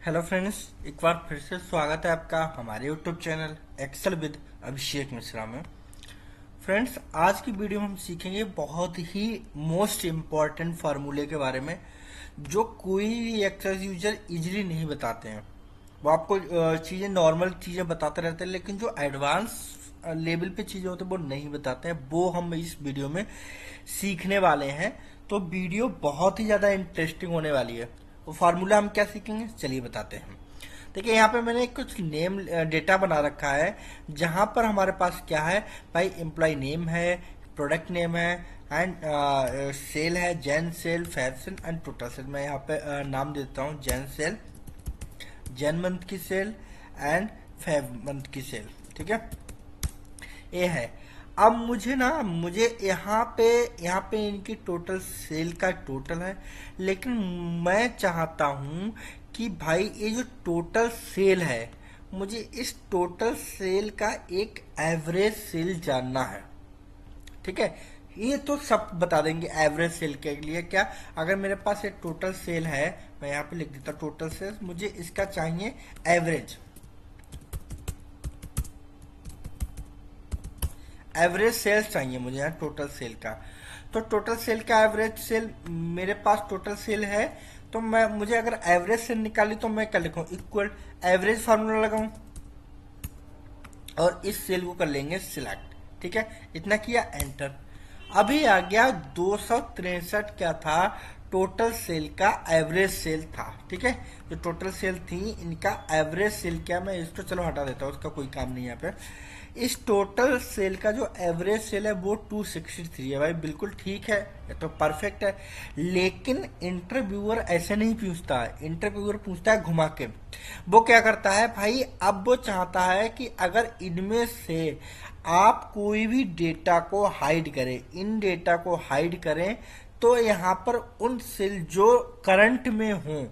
Hello friends, एक बार फिर से स्वागत है आपका हमारे YouTube channel Excel with Abhishek Mishra में। फ्रेंड्स, आज की वीडियो में हम सीखेंगे बहुत ही मोस्ट इम्पॉर्टेंट फार्मूले के बारे में जो कोई भी एक्सेल यूजर इजीली नहीं बताते हैं। वो आपको चीज़ें नॉर्मल चीज़ें बताते रहते हैं, लेकिन जो एडवांस लेवल पे चीज़ें होती हैं वो नहीं बताते हैं। वो हम इस वीडियो में सीखने वाले हैं, तो वीडियो बहुत ही ज़्यादा इंटरेस्टिंग होने वाली है। वो फार्मूला हम क्या सीखेंगे, चलिए बताते हैं। देखिए, यहाँ पे मैंने कुछ नेम डेटा बना रखा है, जहाँ पर हमारे पास क्या है भाई, एम्प्लॉय नेम है, प्रोडक्ट नेम है, एंड सेल है, Jan sale, Feb sale and total sale. मैं यहाँ पे नाम देता हूँ जैन सेल, जैन मंथ की सेल एंड फेब मंथ की सेल। ठीक है, ये है। अब मुझे यहाँ पे इनकी टोटल सेल का टोटल है, लेकिन मैं चाहता हूँ कि भाई ये जो टोटल सेल है, मुझे इस टोटल सेल का एक एवरेज सेल जानना है। ठीक है, ये तो सब बता देंगे एवरेज सेल के लिए। क्या, अगर मेरे पास एक टोटल सेल है, मैं यहाँ पे लिख देता हूँ टोटल सेल, मुझे इसका चाहिए एवरेज। एवरेज सेल्स चाहिए मुझे यहाँ टोटल सेल का। तो टोटल सेल का एवरेज सेल, मेरे पास टोटल सेल है, तो मुझे अगर एवरेज सेल निकाली तो मैं क्या लिखूं, इक्वल एवरेज फार्मूला लगाऊं और इस सेल को कर लेंगे सिलेक्ट। ठीक है, इतना किया, एंटर। अभी आ गया 263 क्या था, टोटल सेल का एवरेज सेल था। ठीक है, जो टोटल सेल थी इनका एवरेज सेल क्या, मैं इसको चलो हटा देता हूँ, उसका कोई काम नहीं है यहाँ पे। इस टोटल सेल का जो एवरेज सेल है वो 263 है। भाई बिल्कुल ठीक है, ये तो परफेक्ट है। लेकिन इंटरव्यूअर ऐसे नहीं पूछता है, इंटरव्यूअर पूछता है घुमा के। वो क्या करता है भाई, अब वो चाहता है कि अगर इनमें से आप कोई भी डेटा को हाइड करें, इन डेटा को हाइड करें, तो यहाँ पर उन सेल जो करंट में हों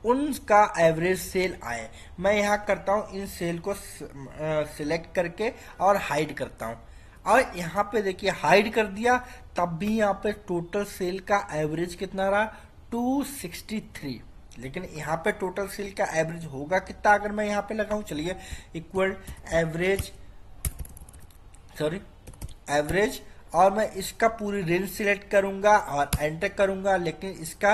उनका एवरेज सेल आए। मैं यहाँ करता हूँ इन सेल को सिलेक्ट करके और हाइड करता हूँ, और यहाँ पे देखिए हाइड कर दिया, तब भी यहाँ पे टोटल सेल का एवरेज कितना रहा, 263। लेकिन यहाँ पे टोटल सेल का एवरेज होगा कितना अगर मैं यहाँ पे लगाऊं, चलिए इक्वल एवरेज, सॉरी एवरेज, और मैं इसका पूरी रेंज सिलेक्ट करूंगा और एंटर करूंगा, लेकिन इसका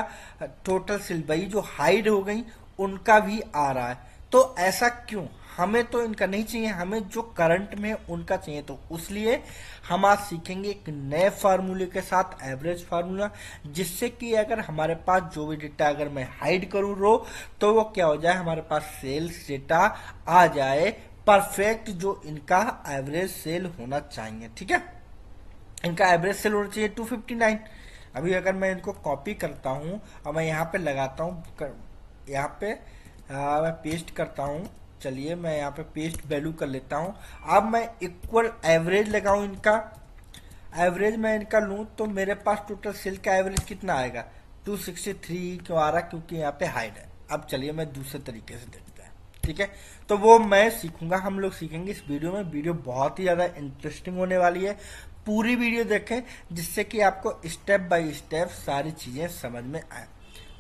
टोटल सेल भाई जो हाइड हो गई उनका भी आ रहा है। तो ऐसा क्यों, हमें तो इनका नहीं चाहिए, हमें जो करंट में उनका चाहिए। तो उसलिए हम आज सीखेंगे एक नए फार्मूले के साथ, एवरेज फार्मूला, जिससे कि अगर हमारे पास जो भी डेटा अगर मैं हाइड करूं रो, तो वो क्या हो जाए, हमारे पास सेल्स डेटा आ जाए परफेक्ट, जो इनका एवरेज सेल होना चाहिए। ठीक है, इनका एवरेज सेल होना चाहिए 259। अभी अगर मैं इनको कॉपी करता हूँ और मैं यहाँ पे लगाता हूँ, यहाँ पे मैं पेस्ट करता हूँ, चलिए मैं यहाँ पे पेस्ट वैल्यू कर लेता हूँ। अब मैं इक्वल एवरेज लगाऊं, इनका एवरेज मैं इनका लूँ, तो मेरे पास टोटल सेल का एवरेज कितना आएगा, 263 क्यों आ रहा, क्योंकि यहाँ पे हाइड है। अब चलिए मैं दूसरे तरीके से देखते हैं। ठीक है, तो वो मैं सीखूंगा, हम लोग सीखेंगे इस वीडियो में। वीडियो बहुत ही ज्यादा इंटरेस्टिंग होने वाली है, पूरी वीडियो देखें जिससे कि आपको स्टेप बाय स्टेप सारी चीजें समझ में आए।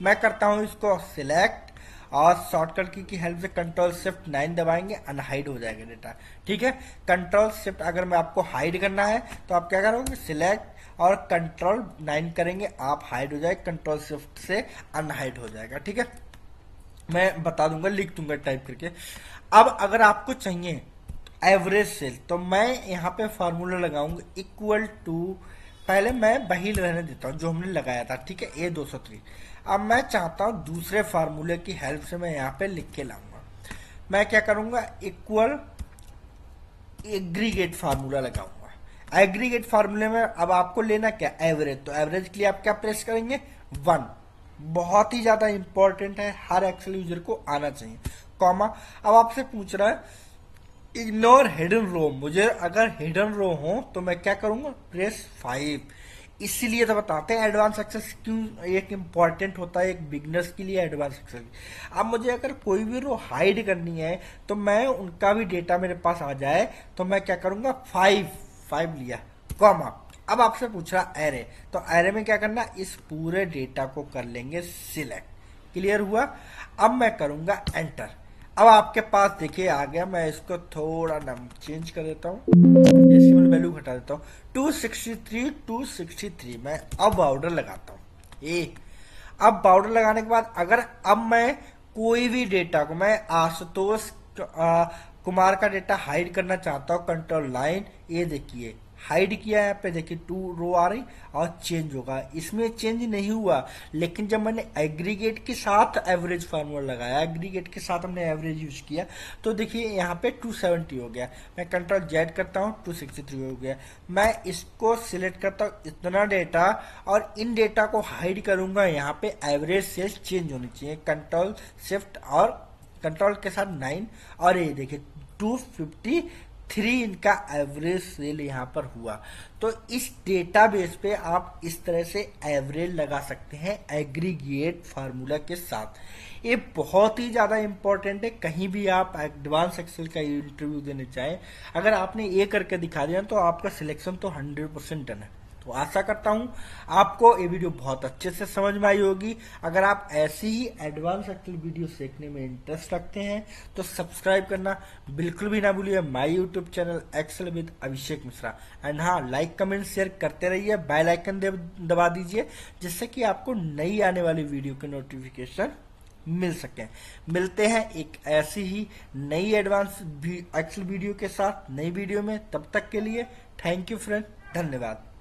मैं करता हूं इसको सिलेक्ट, और शॉर्टकट की हेल्प से कंट्रोल शिफ्ट 9 दबाएंगे, अनहाइड हो जाएगा डेटा। ठीक है, कंट्रोल शिफ्ट अगर मैं आपको हाइड करना है तो आप क्या करोगे, सिलेक्ट और कंट्रोल 9 करेंगे, आप हाइड हो जाएगा, कंट्रोल शिफ्ट से अनहाइड हो जाएगा। ठीक है, मैं बता दूंगा, लिख दूंगा टाइप करके। अब अगर आपको चाहिए एवरेज सेल, तो मैं यहाँ पे फार्मूला लगाऊंगा इक्वल टू, पहले मैं वही रहने देता हूँ जो हमने लगाया था। ठीक है, A203। अब मैं चाहता हूँ दूसरे फार्मूले की हेल्प से मैं यहाँ पे लिख के लाऊंगा। मैं क्या करूंगा, इक्वल एग्रीगेट फार्मूला लगाऊंगा। एग्रीगेट फार्मूले में अब आपको लेना क्या, एवरेज। तो एवरेज के लिए आप क्या प्रेस करेंगे, 1। बहुत ही ज्यादा इंपॉर्टेंट है, हर एक्सेल यूजर को आना चाहिए, कॉमा। अब आपसे पूछ रहा है इग्नोर हिडन रो, मुझे अगर हिडन रो हो तो मैं क्या करूंगा, प्रेस 5। इसीलिए तो बताते हैं एडवांस एक्सेल क्यों एक इम्पॉर्टेंट होता है, एक बिगनर्स के लिए एडवांस एक्सेल। अब मुझे अगर कोई भी रो हाइड करनी है, तो मैं उनका भी डेटा मेरे पास आ जाए, तो मैं क्या करूंगा, 5 लिया, कॉमा। अब आपसे पूछ रहा एरे, तो एरे में क्या करना, इस पूरे डेटा को कर लेंगे सिलेक्ट। क्लियर हुआ। अब मैं करूंगा एंटर। अब आपके पास देखिए आ गया। मैं इसको थोड़ा नाम चेंज कर देता हूँ, डेसिमल वैल्यू घटा देता हूँ। 263 मैं अब बॉर्डर लगाता हूँ। अब बॉर्डर लगाने के बाद अगर अब मैं कोई भी डेटा को, मैं आशुतोष कुमार का डेटा हाइड करना चाहता हूँ, कंट्रोल लाइन, ये देखिए हाइड किया। यहाँ पे देखिए 2 रो आ रही और चेंज होगा। इसमें चेंज नहीं हुआ, लेकिन जब मैंने एग्रीगेट के साथ एवरेज फार्मूला लगाया, एग्रीगेट के साथ हमने एवरेज यूज किया, तो देखिए यहाँ पे 270 हो गया। मैं कंट्रोल जेड करता हूँ, 263 हो गया। मैं इसको सिलेक्ट करता हूँ इतना डेटा, और इन डेटा को हाइड करूंगा। यहाँ पे एवरेज सेल्स चेंज होनी चाहिए, कंट्रोल शिफ्ट और कंट्रोल के साथ 9, और ये देखिए 253 इनका एवरेज सेल यहाँ पर हुआ। तो इस डेटाबेस पे आप इस तरह से एवरेज लगा सकते हैं एग्रीगेट फार्मूला के साथ। ये बहुत ही ज्यादा इंपॉर्टेंट है। कहीं भी आप एडवांस एक्सेल का इंटरव्यू देने चाहें, अगर आपने ये करके दिखा दिया तो आपका सिलेक्शन तो 100% डन है। तो आशा करता हूं आपको ये वीडियो बहुत अच्छे से समझ में आई होगी। अगर आप ऐसी ही एडवांस एक्सेल वीडियो सीखने में इंटरेस्ट रखते हैं तो सब्सक्राइब करना बिल्कुल भी ना भूलिए my YouTube channel Excel with Abhishek Mishra. And हाँ, लाइक कमेंट शेयर करते रहिए, बेल आइकन दबा दीजिए, जिससे कि आपको नई आने वाली वीडियो के नोटिफिकेशन मिल सके। मिलते हैं एक ऐसी ही नई एडवांस एक्सेल वीडियो के साथ नई वीडियो में। तब तक के लिए थैंक यू फ्रेंड, धन्यवाद।